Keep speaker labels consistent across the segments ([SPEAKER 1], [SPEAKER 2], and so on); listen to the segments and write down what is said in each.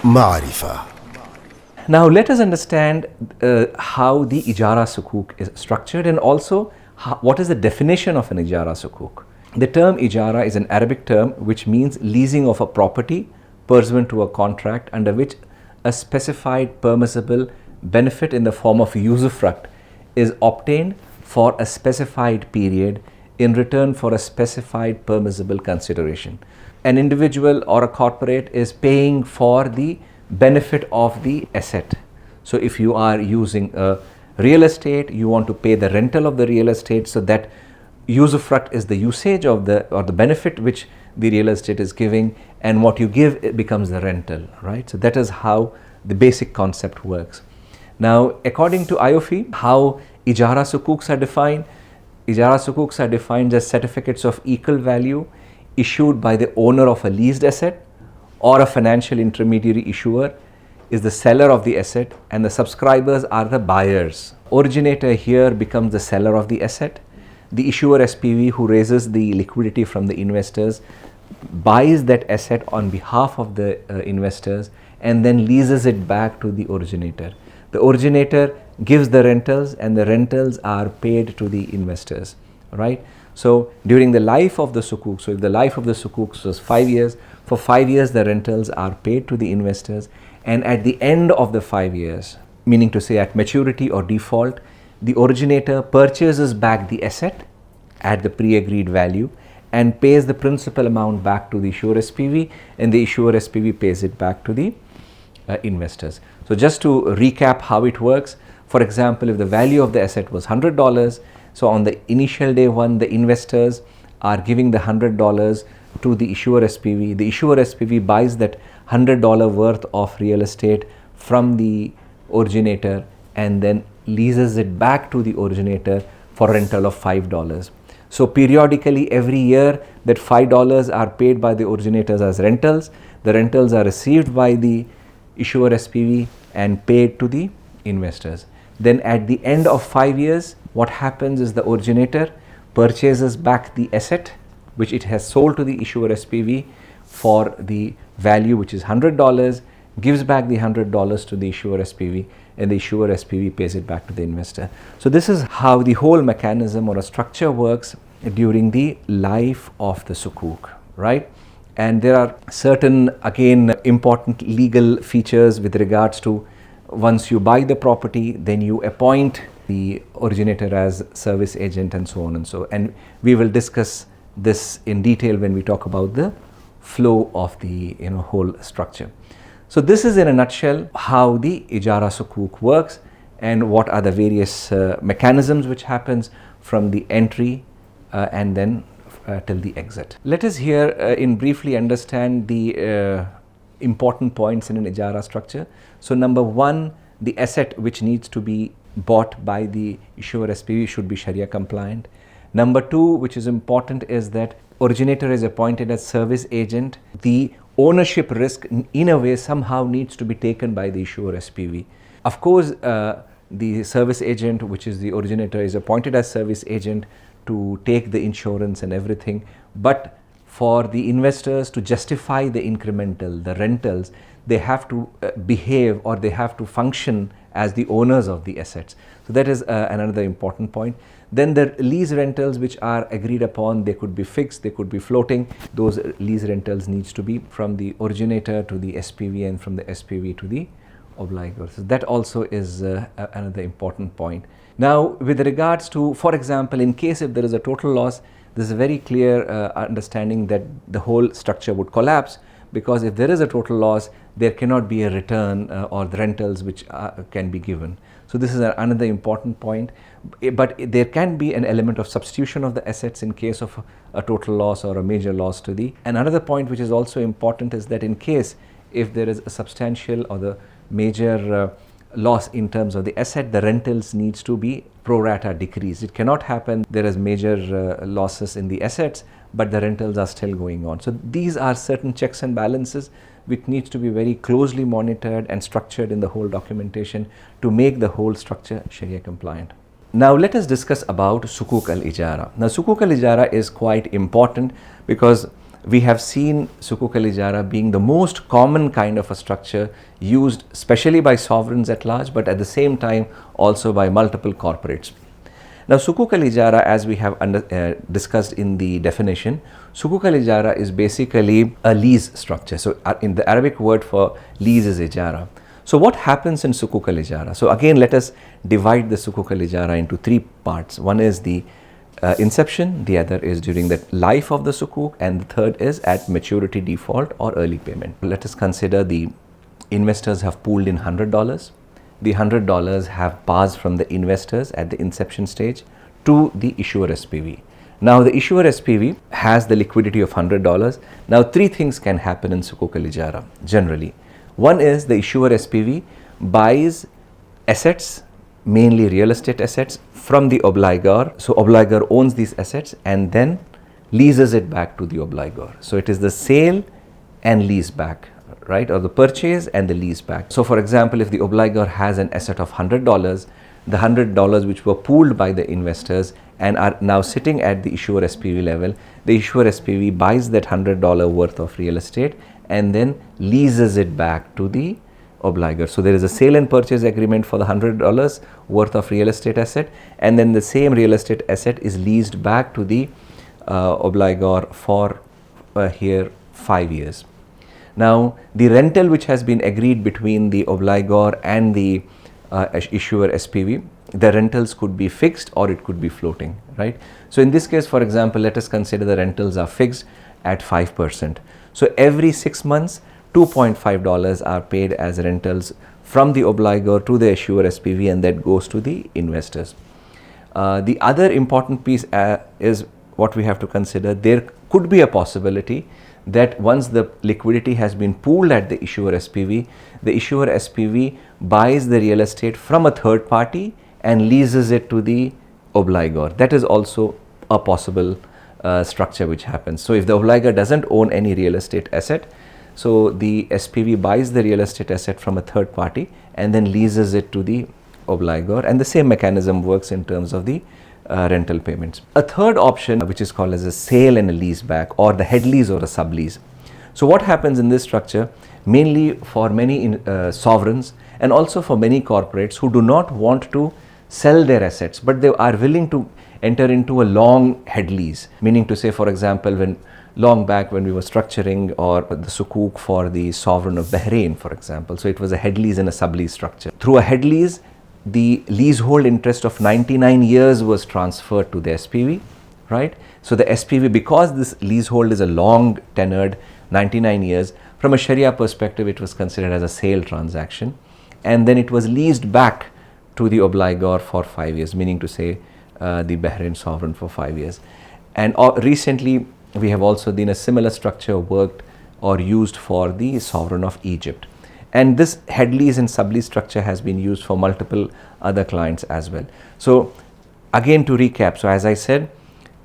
[SPEAKER 1] معرفة.
[SPEAKER 2] Now let us understand how the Ijara Sukuk is structured, and also what is the definition of an Ijara Sukuk. The term Ijara is an Arabic term which means leasing of a property pursuant to a contract under which a specified permissible benefit in the form of usufruct is obtained for a specified period in return for a specified permissible consideration. An individual or a corporate is paying for the benefit of the asset. So if you are using a real estate, you want to pay the rental of the real estate, so that usufruct is the usage of the benefit which the real estate is giving, and what you give, it becomes the rental, right? So that is how the basic concept works. Now, according to IOFI, how Ijara Sukuks are defined? Ijara Sukuks are defined as certificates of equal value issued by the owner of a leased asset, or a financial intermediary issuer is the seller of the asset, and the subscribers are the buyers. Originator here becomes the seller of the asset. The issuer SPV, who raises the liquidity from the investors, buys that asset on behalf of the investors and then leases it back to the originator. The originator gives the rentals, and the rentals are paid to the investors, right? So during the life of the sukuk, so if the life of the sukuk was 5 years, for 5 years the rentals are paid to the investors, and at the end of the 5 years, meaning to say at maturity or default, the originator purchases back the asset at the pre-agreed value and pays the principal amount back to the issuer SPV, and the issuer SPV pays it back to the investors. So just to recap how it works, for example, if the value of the asset was $100, so on the initial day one, the investors are giving the $100 to the issuer SPV. The issuer SPV buys that $100 worth of real estate from the originator and then leases it back to the originator for rental of $5. So periodically every year that $5 are paid by the originators as rentals. The rentals are received by the issuer SPV and paid to the investors. Then at the end of 5 years, what happens is the originator purchases back the asset which it has sold to the issuer SPV for the value which is $100, gives back the $100 to the issuer SPV, and the issuer SPV pays it back to the investor. So this is how the whole mechanism or a structure works during the life of the sukuk, right? And there are certain, again, important legal features with regards to once you buy the property, then you appoint the originator as service agent and so on and so. And we will discuss this in detail when we talk about the flow of the whole structure. So this is in a nutshell how the Ijara Sukuk works and what are the various mechanisms which happens from the entry and then till the exit. Let us here in briefly understand the important points in an Ijara structure. So number one, the asset which needs to be bought by the issuer SPV should be Sharia compliant. Number two, which is important, is that originator is appointed as service agent. The ownership risk in a way somehow needs to be taken by the issuer SPV. Of course, the service agent, which is the originator, is appointed as service agent to take the insurance and everything, but for the investors to justify the incremental, the rentals, they have to behave or they have to function as the owners of the assets. So that is another important point. Then the lease rentals which are agreed upon, they could be fixed, they could be floating. Those lease rentals needs to be from the originator to the SPV and from the SPV to the obligor. So that also is another important point. Now with regards to, for example, in case if there is a total loss, there is a very clear understanding that the whole structure would collapse, because if there is a total loss, there cannot be a return or the rentals which can be given. So this is another important point. But there can be an element of substitution of the assets in case of a total loss or a major loss to the. And another point which is also important is that in case if there is a substantial or the major loss in terms of the asset, the rentals needs to be pro rata decreased. It cannot happen there is major losses in the assets but the rentals are still going on. So these are certain checks and balances which needs to be very closely monitored and structured in the whole documentation to make the whole structure Sharia compliant. Now let us discuss about Sukuk Al-Ijarah. Now Sukuk Al-Ijarah is quite important because we have seen Sukuk Al-Ijarah being the most common kind of a structure used especially by sovereigns at large, but at the same time also by multiple corporates. Now, Sukuk Al-Ijarah, as we have discussed in the definition, Sukuk Al-Ijarah is basically a lease structure. So, in the Arabic word for lease is Ijara. So, what happens in Sukuk Al-Ijarah? So, again, let us divide the Sukuk Al-Ijarah into three parts. One is the inception, the other is during the life of the sukuk, and the third is at maturity, default or early payment. Let us consider the investors have pooled in $100. The $100 have passed from the investors at the inception stage to the issuer SPV. Now the issuer SPV has the liquidity of $100. Now three things can happen in Sukuk Al-Ijarah generally. One is the issuer SPV buys assets, mainly real estate assets, from the obligor. So obligor owns these assets and then leases it back to the obligor. So it is the sale and lease back, right, or the purchase and the lease back. So for example, if the obligor has an asset of $100, the $100 which were pooled by the investors and are now sitting at the issuer SPV level, the issuer SPV buys that $100 worth of real estate and then leases it back to the obligor. So there is a sale and purchase agreement for the $100 worth of real estate asset, and then the same real estate asset is leased back to the obligor for here 5 years. Now the rental which has been agreed between the obligor and the issuer SPV, the rentals could be fixed or it could be floating, right? So in this case, for example, let us consider the rentals are fixed at 5%. So every 6 months, $2.5 are paid as rentals from the obligor to the issuer SPV, and that goes to the investors. The other important piece is what we have to consider. There could be a possibility that once the liquidity has been pooled at the issuer SPV, the issuer SPV buys the real estate from a third party and leases it to the obligor. That is also a possible structure which happens. So if the obligor doesn't own any real estate asset, so the SPV buys the real estate asset from a third party and then leases it to the obligor, and the same mechanism works in terms of the rental payments. A third option, which is called as a sale and a lease back, or the head lease or a sublease. So what happens in this structure, mainly for many sovereigns and also for many corporates who do not want to sell their assets, but they are willing to enter into a long head lease, meaning to say, for example, when long back when we were structuring or the sukuk for the sovereign of Bahrain, for example. So it was a head lease and a sublease structure. Through a head lease, the leasehold interest of 99 years was transferred to the SPV, right? So the SPV, because this leasehold is a long tenured 99 years, from a Sharia perspective, it was considered as a sale transaction. And then it was leased back to the obligor for 5 years, meaning to say the Bahrain sovereign for 5 years. And recently, we have also seen a similar structure worked or used for the sovereign of Egypt. And this head lease and sublease structure has been used for multiple other clients as well. So again, to recap, so as I said,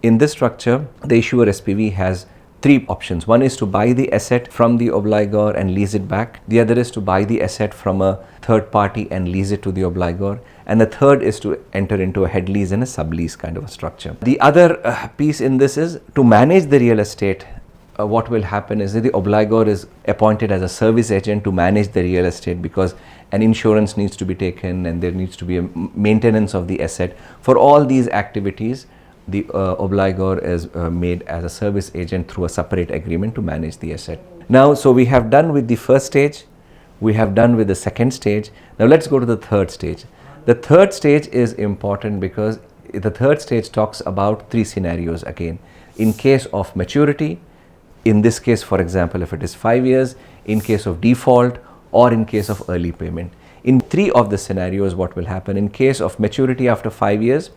[SPEAKER 2] in this structure, the issuer SPV has three options. One is to buy the asset from the obligor and lease it back. The other is to buy the asset from a third party and lease it to the obligor. And the third is to enter into a head lease and a sublease kind of a structure. The other piece in this is to manage the real estate. What will happen is that the obligor is appointed as a service agent to manage the real estate, because an insurance needs to be taken and there needs to be a maintenance of the asset. For all these activities, the obligor is made as a service agent through a separate agreement to manage the asset. Now, so we have done with the first stage, we have done with the second stage. Now let's go to the third stage. The third stage is important because the third stage talks about three scenarios again. In case of maturity, in this case, for example, if it is 5 years, in case of default, or in case of early payment. In three of the scenarios, what will happen? In case of maturity after 5 years,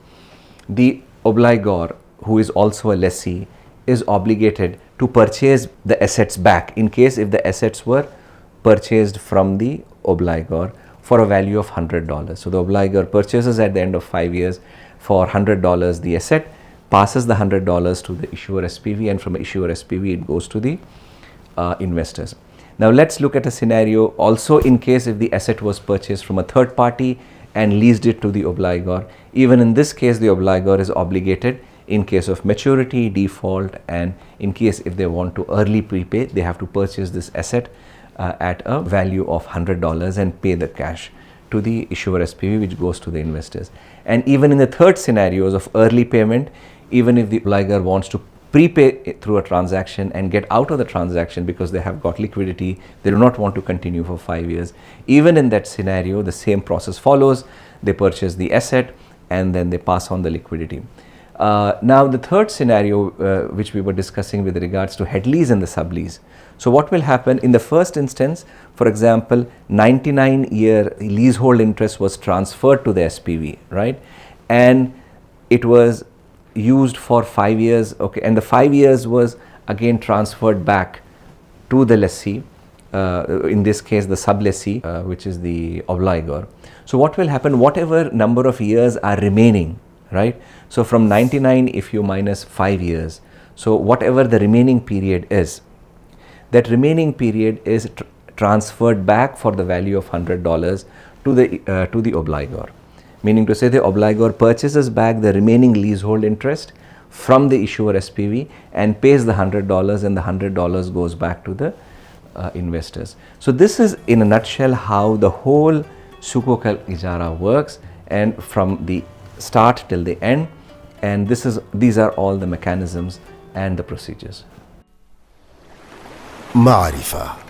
[SPEAKER 2] the obligor, who is also a lessee, is obligated to purchase the assets back in case if the assets were purchased from the obligor for a value of $100. So the obligor purchases at the end of 5 years for $100 the asset, passes the $100 to the issuer SPV, and from issuer SPV it goes to the investors. Now let's look at a scenario also in case if the asset was purchased from a third party and leased it to the obligor. Even in this case, the obligor is obligated in case of maturity, default, and in case if they want to early prepay, they have to purchase this asset at a value of $100 and pay the cash to the issuer SPV, which goes to the investors. And even in the third scenarios of early payment, even if the obligor wants to prepay through a transaction and get out of the transaction because they have got liquidity, they do not want to continue for 5 years, even in that scenario, the same process follows. They purchase the asset and then they pass on the liquidity. Now the third scenario which we were discussing with regards to head lease and the sublease. So what will happen in the first instance, for example, 99-year leasehold interest was transferred to the SPV, right? And it was used for 5 years, okay, and the 5 years was again transferred back to the lessee, in this case the sublessee, which is the obligor. So what will happen, whatever number of years are remaining, right? So from 99, if you minus 5 years, so whatever the remaining period is, that remaining period is transferred back for the value of $100 to the obligor. Meaning to say, the obligor purchases back the remaining leasehold interest from the issuer SPV and pays the $100, and the $100 goes back to the investors. So this is in a nutshell how the whole Sukuk Al-Ijarah works, and from the start till the end, and these are all the mechanisms and the procedures.
[SPEAKER 1] معرفة.